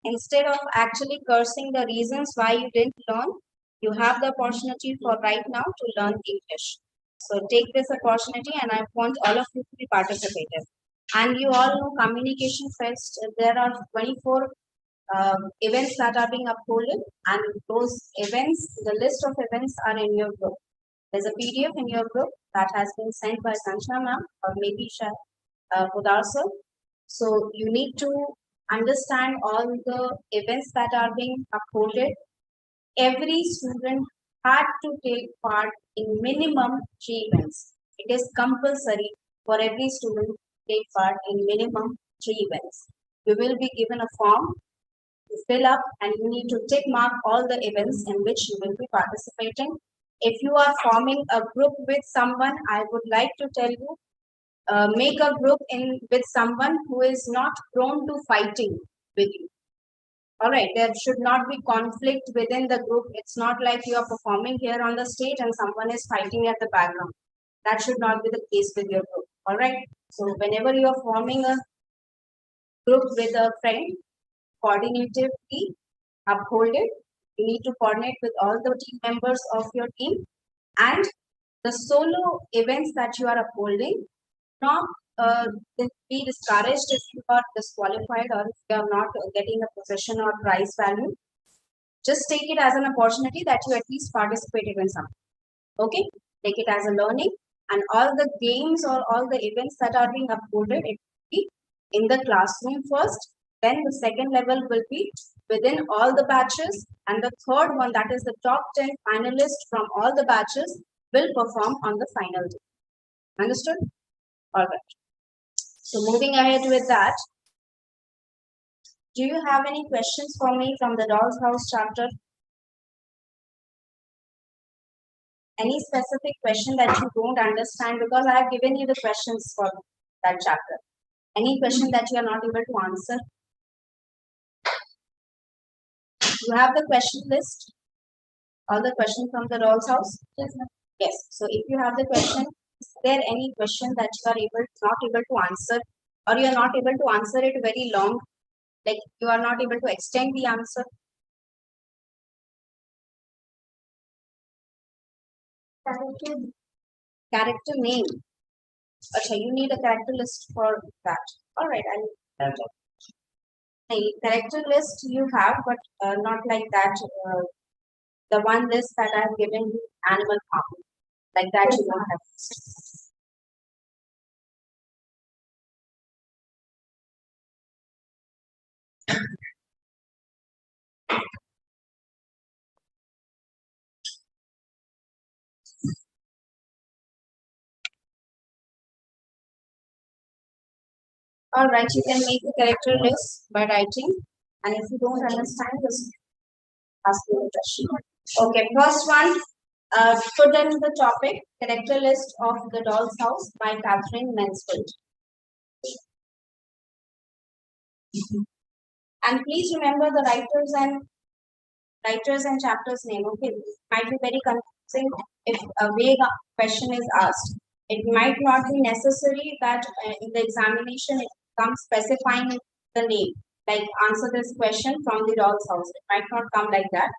Instead of actually cursing the reasons why you didn't learn, you have the opportunity for right now to learn English. So take this opportunity, and I want all of you to be participative. And you all know Communication Fest, there are 24 events that are being uploaded, and those events, the list of events are in your group. There's a PDF in your group that has been sent by Sanchana ma'am or maybe Pudar sir. So you need to understand all the events that are being uploaded. Every student had to take part in minimum 3 events. It is compulsory for every student to take part in minimum 3 events. You will be given a form to fill up, and you need to tick mark all the events in which you will be participating. If you are forming a group with someone, I would like to tell you, make a group in with someone who is not prone to fighting with you. All right, there should not be conflict within the group. It's not like you are performing here on the stage and someone is fighting at the background. That should not be the case with your group. All right. So whenever you are forming a group with a friend, coordinatively uphold it. You need to coordinate with all the team members of your team, and the solo events that you are upholding, not be discouraged if you are disqualified or if you are not getting a position or prize value. Just take it as an opportunity that you at least participated in something. Okay, take it as a learning, and all the games or all the events that are being uploaded, it will be in the classroom first. Then the second level will be within all the batches, and the third one, that is the top 10 finalists from all the batches, will perform on the final day. Understood? All right. So moving ahead with that, do you have any questions for me from the Doll's House chapter? Any specific question that you don't understand? Because I have given you the questions for that chapter. Any question that you are not able to answer? You have the question list? All the questions from the Doll's House? Yes, ma'am. Yes. So if you have the question, is there any question that you are not able to answer, or you are not able to answer it very long? Like you are not able to extend the answer? Character name. Okay, you need a character list for that. All right, I'll. A character list you have, but not like that. The one list that I've given you, animal farm, like that you don't have. All right, you can make the character list by writing, and if you don't understand, just ask me a question. Okay, first one, put in the topic character list of the Doll's House by Catherine Mansfield. And please remember the writers and chapters name. Okay, it might be very confusing if a vague question is asked. It might not be necessary that in the examination it comes specifying the name, like answer this question from the Doll's House. It might not come like that.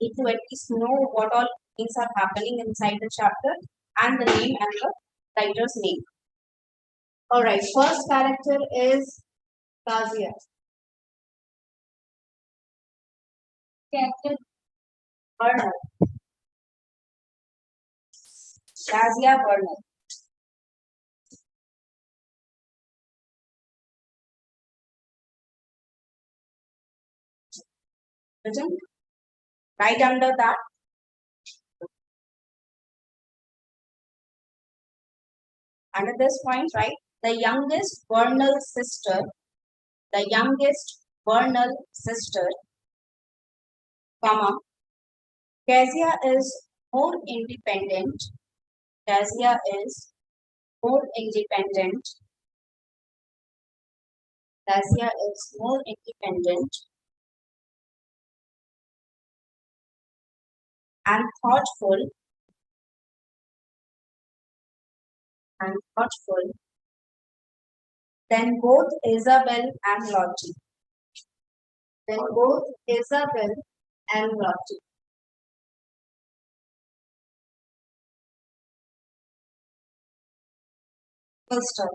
You need to at least know what all things are happening inside the chapter and the name and the writer's name. All right, first character is Kazia. Character Bernal. Kazia Bernal. Written right under that. Under this point, right, the youngest Bernal sister, comma, Kezia is more independent. Kezia is more independent. Kezia is more independent and thoughtful than both Isabel and Lottie. Then both Isabel and Lottie. First up,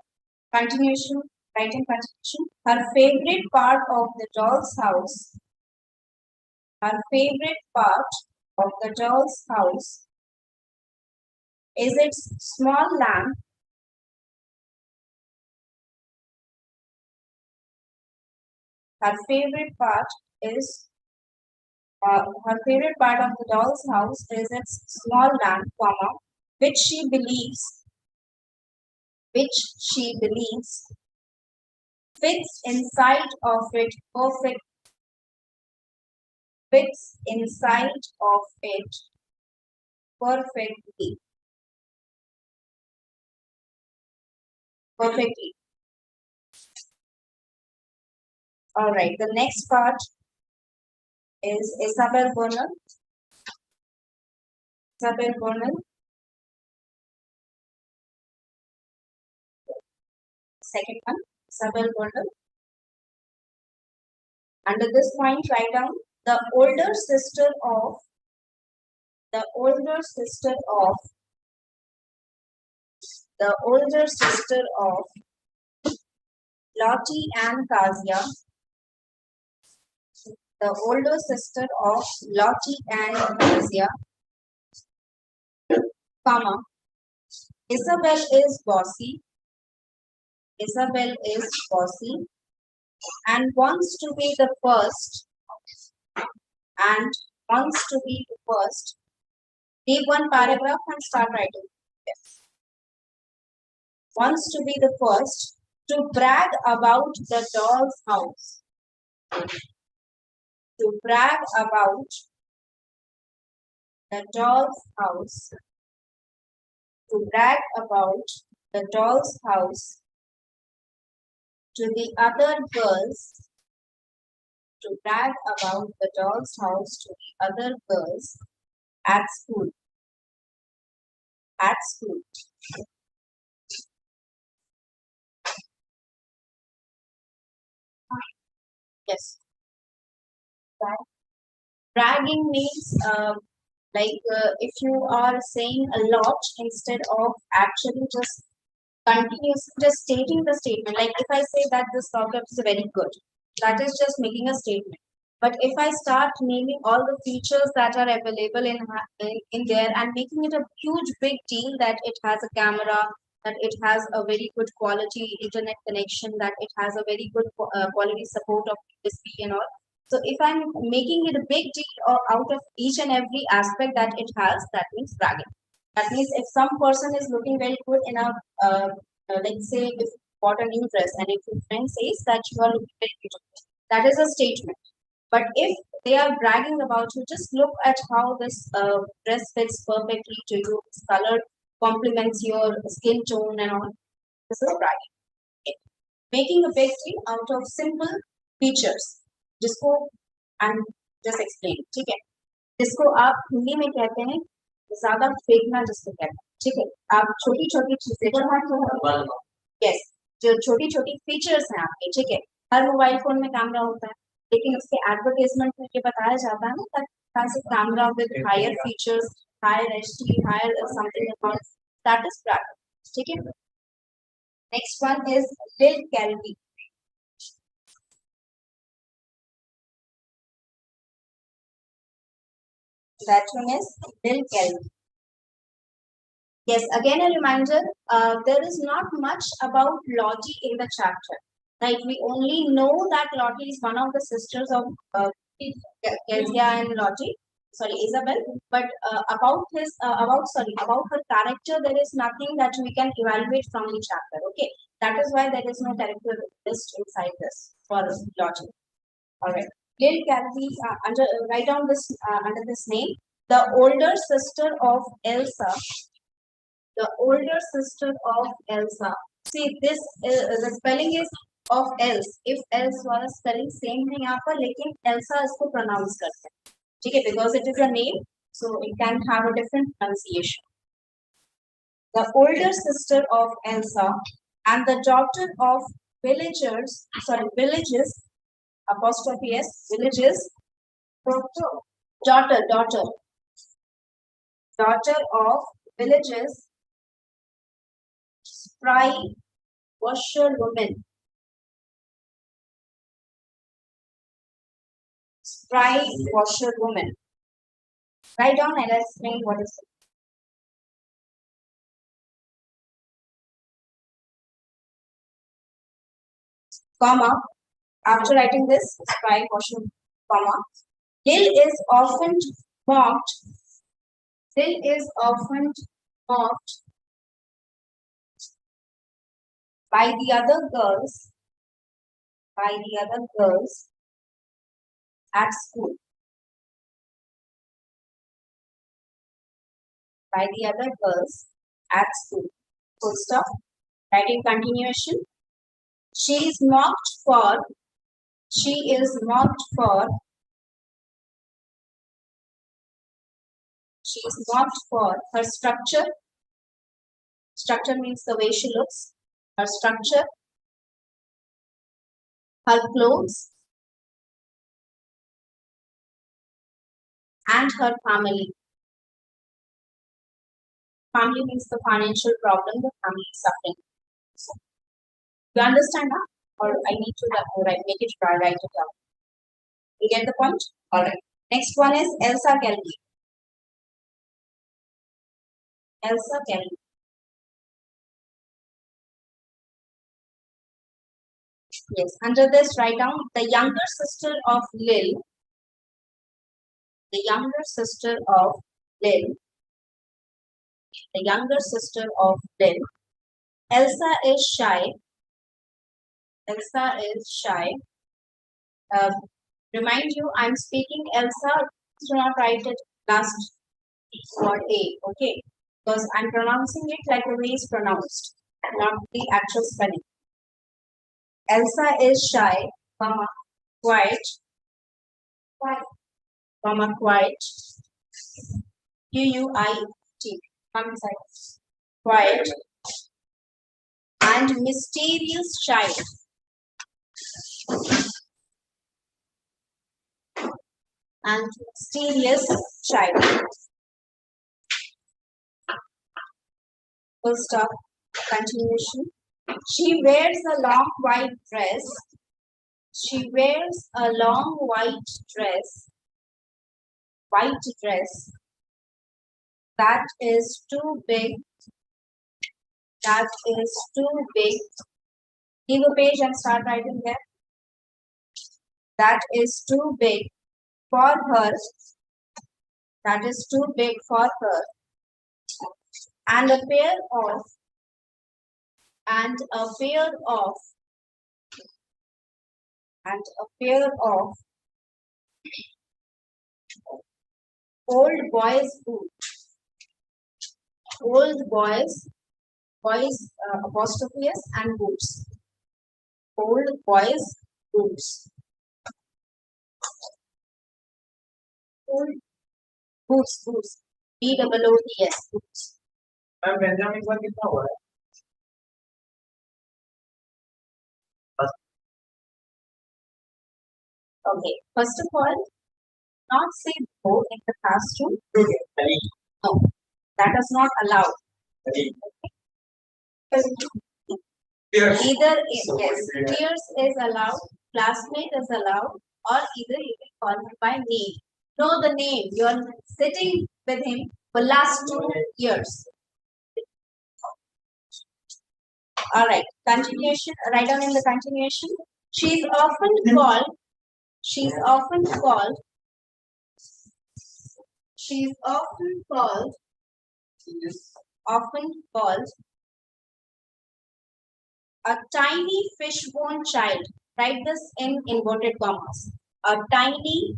continuation, writing continuation. Her favorite part of the doll's house. Her favorite part of the doll's house is its small lamp. Her favorite part is her favorite part of the doll's house is its small lamp, comma, which she believes fits inside of it perfect fits inside of it perfectly. Perfectly. All right. The next part is Isabel Bernal. Isabel Bernal. Second one, Isabel Bernal. Under this point, write down the older sister of the older sister of the older sister of Lottie and Kazia. The older sister of Lottie and Kazia, comma, Isabel is bossy. Isabel is bossy and wants to be the first and wants to be the first. Leave one paragraph and start writing. Yes. Wants to be the first to brag about the doll's house. To brag about the doll's house. To brag about the doll's house to the other girls. To brag about the doll's house to the other girls at school. At school. Yes. Bragging means if you are saying a lot instead of actually just continuously just stating the statement. Like if I say that this product is very good, that is just making a statement. But if I start naming all the features that are available in there and making it a huge big deal that it has a camera, that it has a very good quality internet connection, that it has a very good quality support of USB and all. So if I'm making it a big deal out of each and every aspect that it has, that means bragging. That means if some person is looking very good in a, let's say, if you bought a new dress and if your friend says that you are looking very beautiful, that is a statement. But if they are bragging about you, just look at how this dress fits perfectly to you, this color complements your skin tone and all. This is bragging. Okay. Making a big deal out of simple features. जिसको and just explain, ठीक है? जिसको आप हिंदी में कहते हैं ज्यादा फेंकना जिसको कहते हैं, ठीक है? आप छोटी छोटी चीजें यस जो छोटी छोटी फीचर्स हैं आपके, ठीक है? हर मोबाइल फोन में कैमरा होता है, लेकिन उसके एडवर्टाइजमेंट में ये बताया जाता है ना that camera with higher features, higher HD, higher something about that is brand, ठीक है? नेक्स्ट वन इज लिल कैलवी. That one is Bill Kelly. Yes, again a reminder, there is not much about Lottie in the chapter. Right, we only know that Lottie is one of the sisters of Kezia and Lottie, sorry, Isabel. But about her character, there is nothing that we can evaluate from the chapter. Okay, that is why there is no character list inside this for Lottie. All right. Lil Kathy, write down this under this name. The older sister of Elsa. The older sister of Elsa. See, this the spelling is of else. If else was spelling same thing यहाँ पर, लेकिन Elsa इसको pronounce करते हैं, ठीक है? Because it is a name, so it can have a different pronunciation. The older sister of Elsa and the daughter of villages apostrophe S, villages, daughter of villages, spry washerwoman, spry washerwoman. Write down and I'll explain what is it. Comma. After writing this, spry washerwoman, comma. Lil is often mocked. Lil is often mocked by the other girls. By the other girls at school. By the other girls at school. Full stop. Writing continuation. She is mocked for. She is mocked for. She is mocked for her structure. Structure means the way she looks. Her structure. Her clothes. And her family. Family means the financial problem the family is suffering. So, you understand that? Or I need to make it write it down. You get the point? Alright. Next one is Elsa Kelly. Elsa Kelly. Yes. Under this, write down the younger sister of Lil. The younger sister of Lil. The younger sister of Lil. Elsa is shy. Elsa is shy. Remind you, I'm speaking Elsa. Do not write it last word A. Okay, because I'm pronouncing it like the way it's pronounced, not the actual spelling. Elsa is shy, comma, quiet, comma, quiet. Q-U-I-T. Come inside. Quiet and mysterious child. And mysterious child. Full stop. Continuation. She wears a long white dress. She wears a long white dress. White dress. That is too big. That is too big. Leave a page and start writing there. That is too big for her. That is too big for her. And a pair of old boys boots. Old boys apostrophe S and boots. Old boys boots. Old boots. B-O-O-T-S boots. Okay, first of all, not say go in the classroom. No, that is not allowed. Either peers is allowed, classmate is allowed, or either you can call him by name. Know the name. You are sitting with him for last 2 years. Alright, continuation, write down in the continuation. She's often called a tiny fishbone child. Write this in inverted commas. A tiny,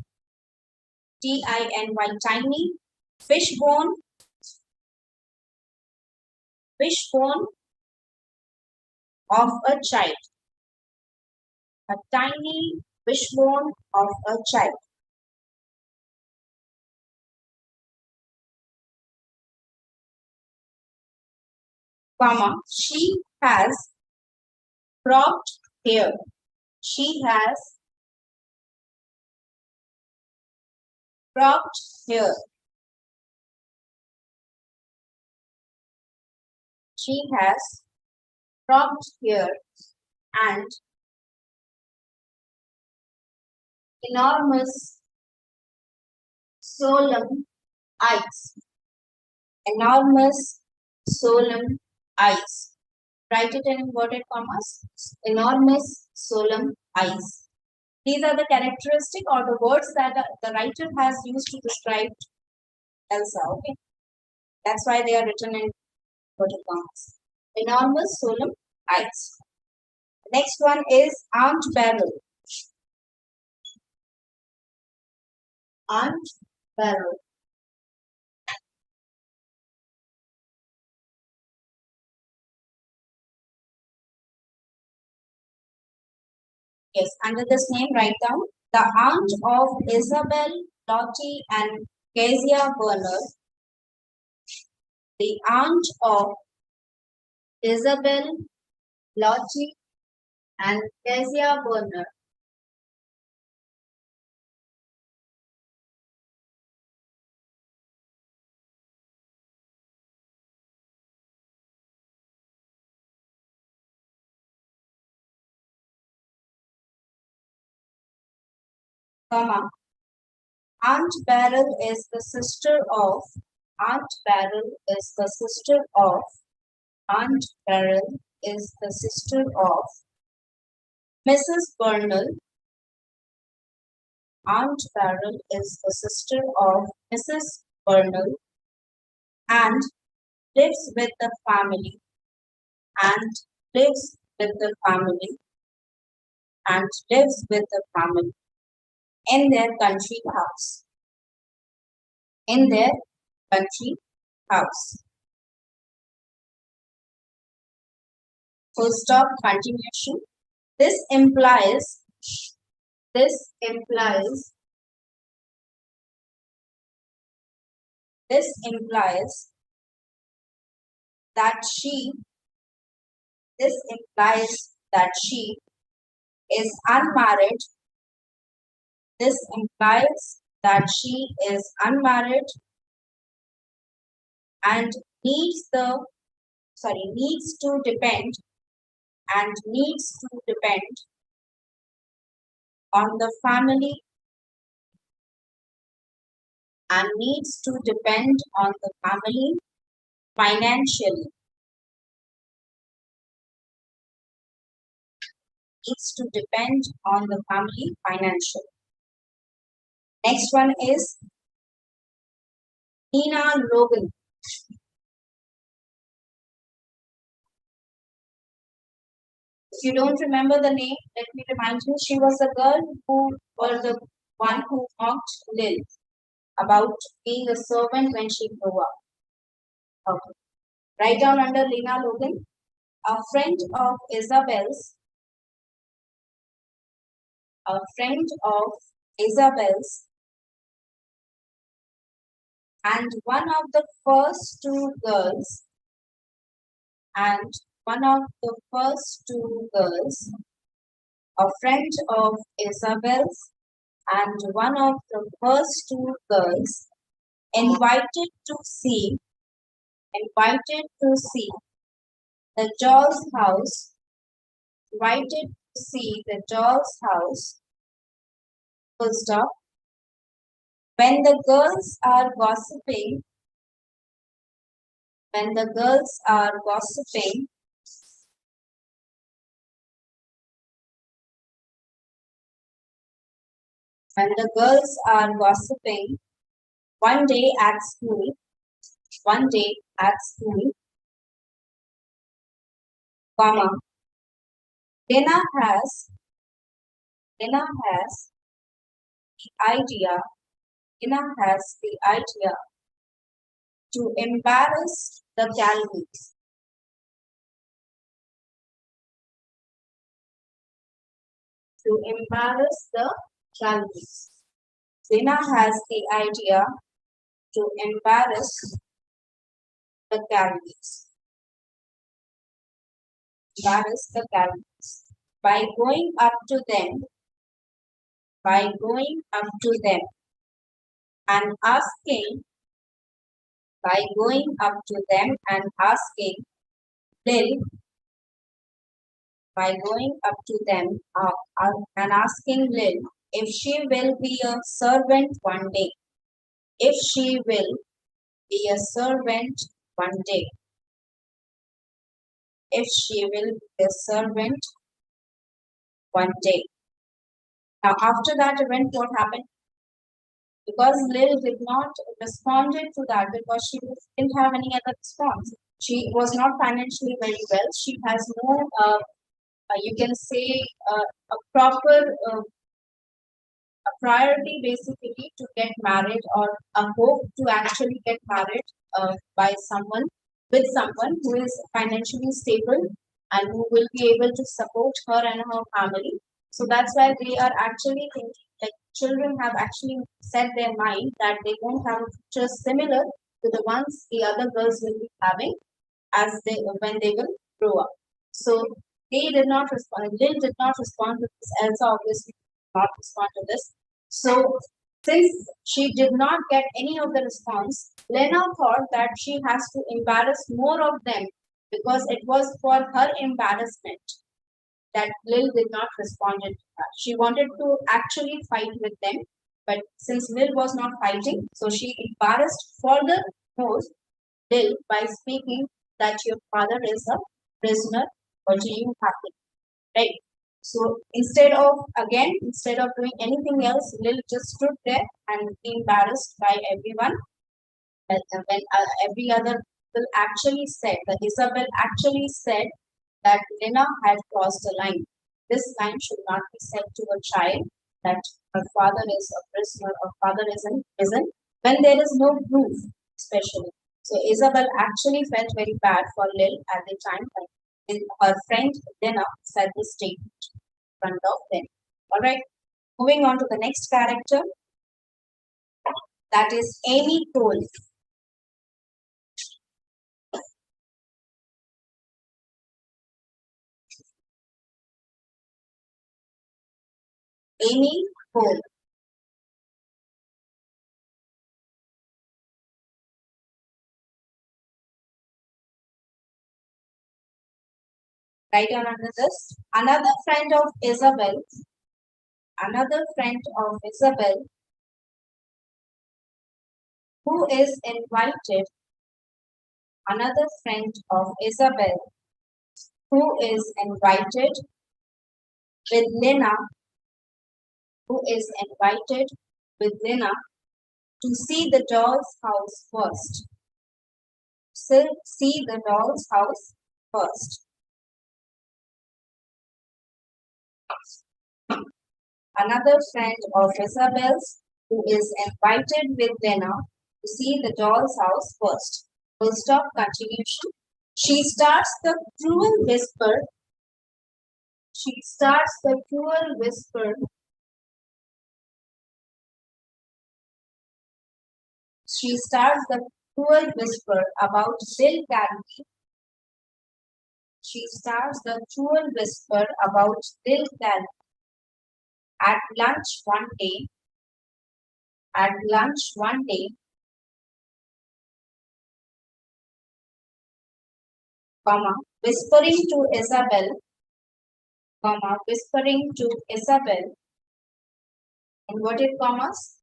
T-I-N-Y, tiny fishbone of a child. A tiny fishbone of a child. Comma, she has cropped hair. She has cropped hair. She has cropped hair and enormous solemn eyes. Enormous solemn eyes. Write it in inverted commas. Enormous solemn eyes. These are the characteristic or the words that the writer has used to describe Elsa. Okay, that's why they are written in inverted commas. Enormous solemn eyes. Next one is Aunt Beryl. Aunt Beryl. Yes, under this name, write down the aunt of Isabel, Lottie, and Kezia Werner. The aunt of Isabel, Lottie, and Kezia Werner. Comma. Aunt Beryl is the sister of. Aunt Beryl is the sister of. Aunt Beryl is the sister of Mrs. Burnell. Aunt Beryl is the sister of Mrs. Burnell and lives with the family and lives with the family and lives with the family in their country house. In their country house. Full stop, continuation. This implies this implies that she this implies that she is unmarried. This implies that she is unmarried and needs to depend on the family and needs to depend on the family financially. Needs to depend on the family financially. Next one is Nina Logan. If you don't remember the name, let me remind you, she was the girl who was the one who mocked Lil about being a servant when she grew up. Okay. Write down under Lena Logan, a friend of Isabel's, a friend of Isabel's, and one of the first two girls, and one of the first two girls, a friend of Isabel's, and one of the first two girls invited to see the doll's house, invited to see the doll's house. Full stop. When the girls are gossiping, when the girls are gossiping, when the girls are gossiping, one day at school, comma, Lena has the idea, Lena has the idea to embarrass the Calvins. To embarrass the Calvins. Lena has the idea to embarrass the Calvins. Embarrass the Calvins by going up to them and asking, by going up to them and asking Lil, by going up to them and asking Lil if she will be a servant one day. If she will be a servant one day. If she will be a servant one day. Now, after that event, what happened? Because Lil did not respond to that because she didn't have any other response. She was not financially very well. She has no, you can say, a proper a priority basically to get married or a hope to actually get married by someone with someone who is financially stable and who will be able to support her and her family. So that's why they are actually thinking like children have actually set their mind that they won't have a future similar to the ones the other girls will be having as they when they will grow up. So they did not respond. Lil did not respond to this. Elsa obviously did not respond to this. So since she did not get any of the response, Lena thought that she has to embarrass more of them because it was for her embarrassment that Lil did not respond to her. She wanted to actually fight with them, but since Lil was not fighting, so she embarrassed further most Lil by speaking that your father is a prisoner. What do you have to do? Right? So instead of doing anything else, Lil just stood there and embarrassed by everyone. When every other people actually said, that Isabel actually said that Lena had crossed a line. This line should not be said to a child that her father is a prisoner or father is in prison when there is no proof, especially. So Isabel actually felt very bad for Lil at the time when her friend Lena said this statement in front of them. All right, moving on to the next character, that is Amy Cole. Amy Cole. Write down under this. Another friend of Isabel, who is invited, another friend of Isabel, who is invited with Lena, who is invited with Lena to see the doll's house first. See the doll's house first. Another friend of Isabel's who is invited with Lena to see the doll's house first. Full stop, continuation. She starts the cruel whisper. She starts the cruel whisper. She starts the cruel whisper about Bill Canby. She starts the cruel whisper about Bill Canby at lunch one day. At lunch one day, comma, whispering to Isabel, comma, whispering to Isabel, inverted commas,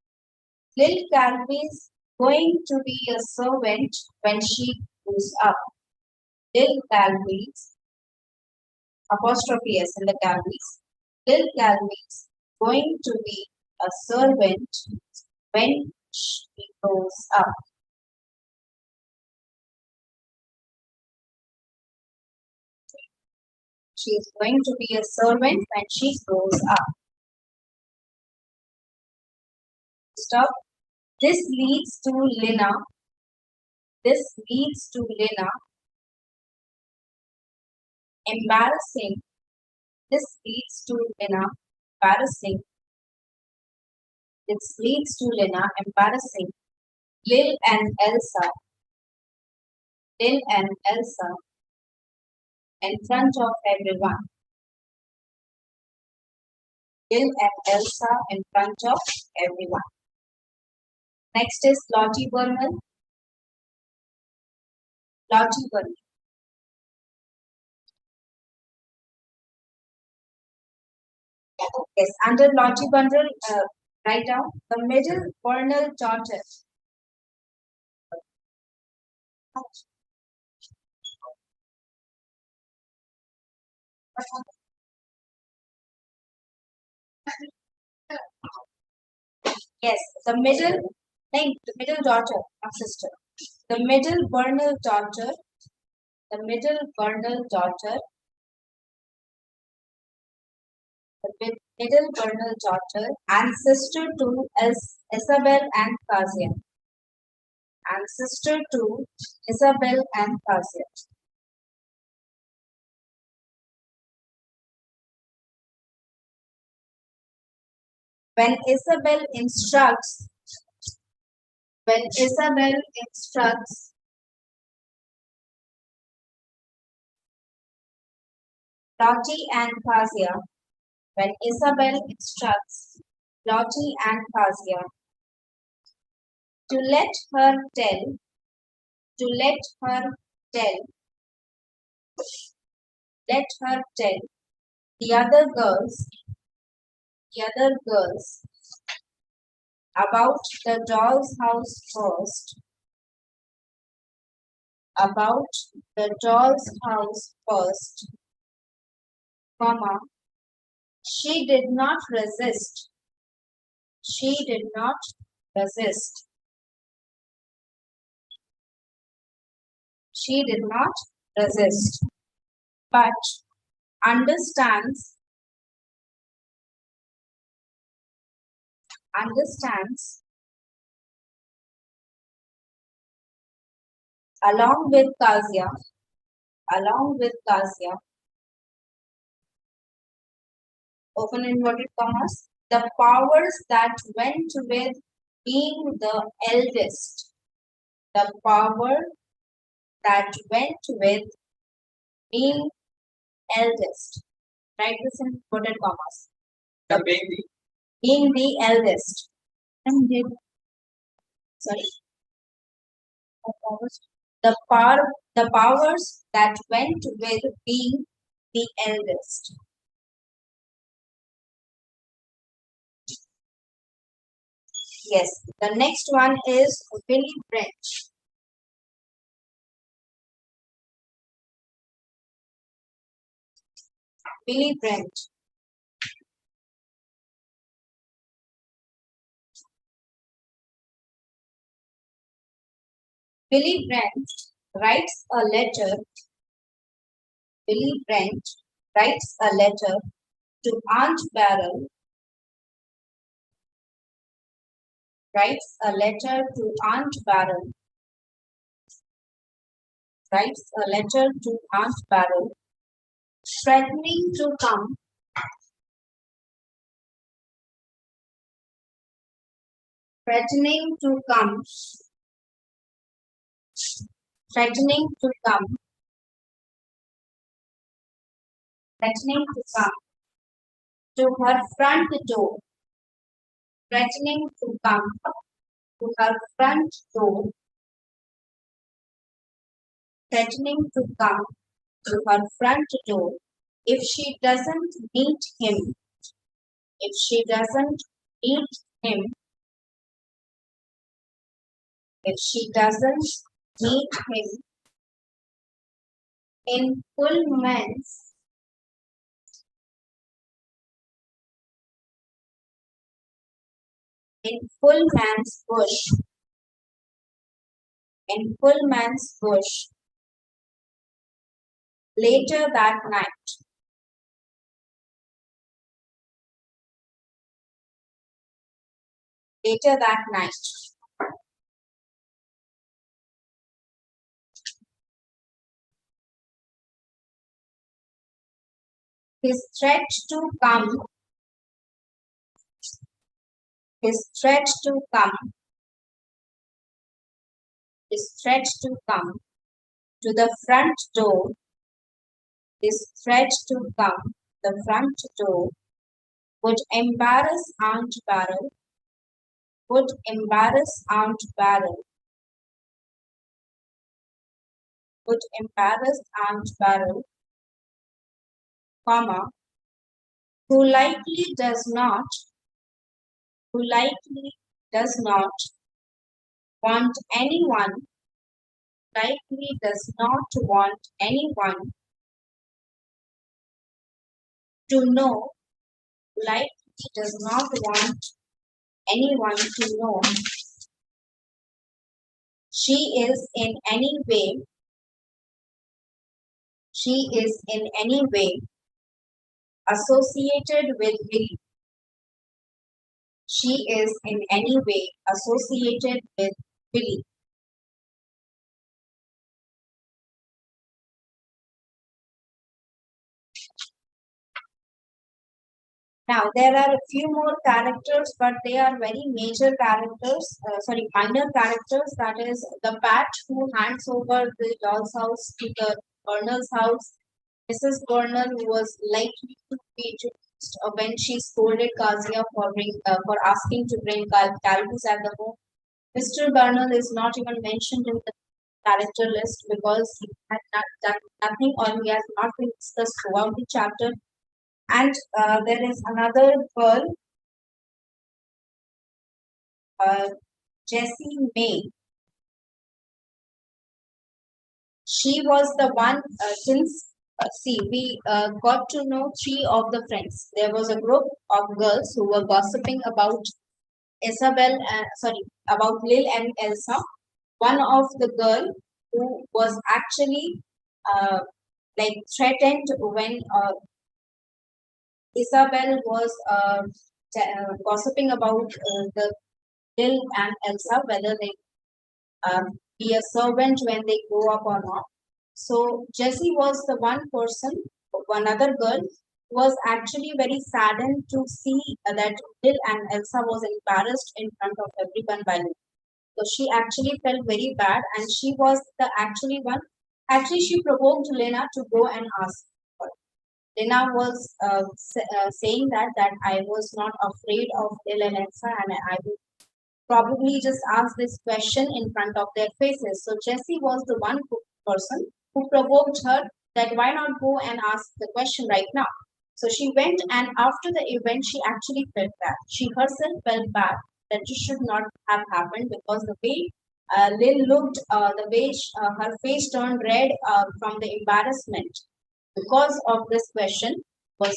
Lil Calvi's going to be a servant when she grows up. Lil Calvi's, apostrophe S in the Calvi's, Lil Calvi's going to be a servant when she grows up. She is going to be a servant when she grows up. Stop. This leads to Lena. This leads to Lena embarrassing. This leads to Lena embarrassing. This leads to Lena embarrassing Lil and Elsa. Lil and Elsa in front of everyone. Lil and Elsa in front of everyone. Next is Lottie Bernal. Lottie Bernal. Yes, under Lottie Bernal, write down the middle Bernal daughter. Yes, the middle daughter of sister. The middle Bernal daughter, the middle Bernal daughter, middle Bernal daughter, and sister to Isabel and Kazia. And sister to Isabel and Kazia. When Isabel instructs, when Isabel instructs Lottie and Kazia, when Isabel instructs Lottie and Kazia to let her tell, to let her tell, let her tell the other girls, the other girls about the doll's house first, about the doll's house first, comma, she did not resist, she did not resist, she did not resist, but understands, understands along with Kazia, along with Kazia, open inverted commas, the powers that went with being the eldest, the power that went with being eldest. Write this in inverted commas. The being the eldest. And did sorry. The powers that went with being the eldest. Yes, the next one is Willy Brandt. Willy Brandt. Willy Brandt writes a letter. Willy Brandt writes a letter to Aunt Beryl. Writes a letter to Aunt Beryl. Writes a letter to Aunt Beryl, threatening to come. Threatening to come. Threatening to come. Threatening to come to her front door. Threatening to come to her front door. Threatening to come to her front door if she doesn't meet him. If she doesn't meet him. If she doesn't meet him in full man's bush, in full man's bush, later that night. Later that night. His threat to come. His threat to come. His threat to come to the front door. His threat to come the front door would embarrass Aunt Beryl. would embarrass Aunt Beryl, would embarrass Aunt Beryl, comma, who likely does not, who likely does not want anyone, likely does not want anyone to know, likely does not want anyone to know she is in any way, she is in any way associated with Billy. She is in any way associated with Billy. Now, there are a few more characters, but they are very major characters, minor characters. That is the Pat who hands over the doll's house to the Colonel's house. Mrs. Colonel who was likely to be introduced when she scolded Kazia for asking to bring Calbus at the home. Mr. Bernal is not even mentioned in the character list because he had not done nothing or he has not been discussed throughout the chapter. And there is another girl, uh, Jessie May. She was the one since we got to know three of the friends. There was a group of girls who were gossiping about about Lil and Elsa. One of the girl who was actually threatened when Isabel was gossiping about the Lil and Elsa, whether they be a servant when they grow up or not. So Jessie was the one person, one other girl, who was actually very saddened to see that Lil and Elsa was embarrassed in front of everyone by Lil. So she actually felt very bad, and she was the actually one. Actually, she provoked Lena to go and ask her. Lena was saying that I was not afraid of Lil and Elsa, and I would probably just ask this question in front of their faces. So Jessie was the one person who provoked her that why not go and ask the question right now. So she went, and after the event, she actually felt bad. She herself felt bad that it should not have happened because the way Lil looked, the way her face turned red from the embarrassment because of this question was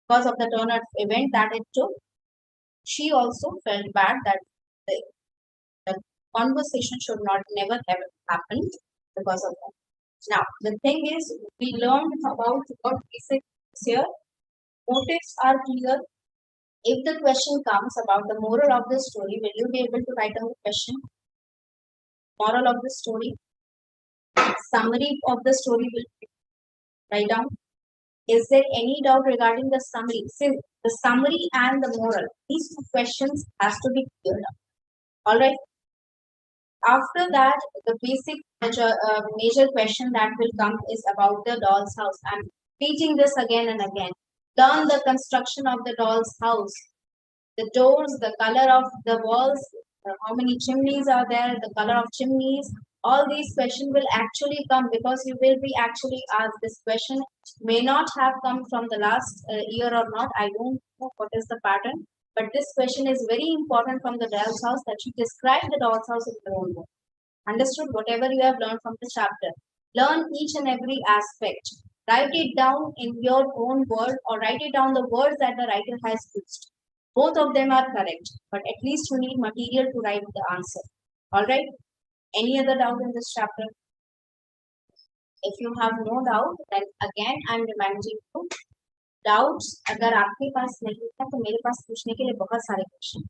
because of the turn of event that it took. She also felt bad that the the conversation should not never have happened because of that. Now, the thing is, we learned about what basic is here. Motives are clear. If the question comes about the moral of the story, will you be able to write down the question? Moral of the story, summary of the story will write down. Is there any doubt regarding the summary? Since the summary and the moral, these two questions has to be cleared up. All right. After that, the basic major question that will come is about the doll's house. I'm repeating this again and again. Learn the construction of the doll's house, the doors, the color of the walls, how many chimneys are there, the color of chimneys. All these questions will actually come because you will be actually asked this question. May not have come from the last year or not. I don't know what is the pattern. But this question is very important from the doll's house that you describe the doll's house in your own words. Understood whatever you have learned from the chapter. Learn each and every aspect. Write it down in your own word or write it down the words that the writer has used. Both of them are correct, but at least you need material to write the answer. All right. Any other doubt in this chapter? If you have no doubt, then again I am reminding you doubts अगर आपके पास नहीं है तो मेरे पास पूछने के लिए बहुत सारे question.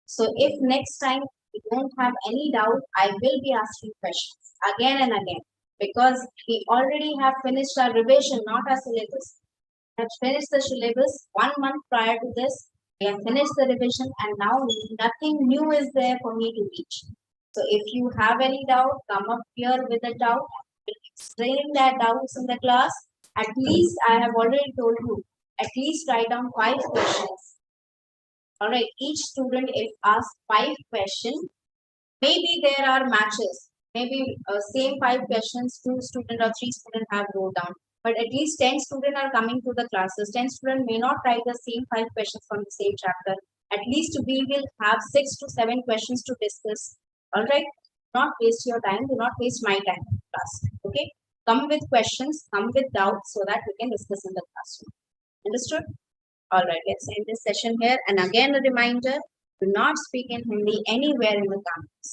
So if next time you don't have any doubt, I will be asking questions again and again because we already have finished our revision, not our syllabus. We have finished the syllabus 1 month prior to this. We have finished the revision and now nothing new is there for me to teach. So if you have any doubt, come up here with a doubt. I will explain that doubts in the class. At least I have already told you, at least write down 5 questions. All right, each student is asked 5 questions. Maybe there are matches. Maybe same 5 questions, 2 students or 3 students have wrote down. But at least 10 students are coming to the classes. 10 students may not write the same 5 questions from the same chapter. At least we will have 6 to 7 questions to discuss. All right. Not waste your time. Do not waste my time in class. Okay. Come with questions, come with doubts so that we can discuss in the classroom. Understood? All right. Let's end this session here. And again, a reminder: do not speak in Hindi anywhere in the campus.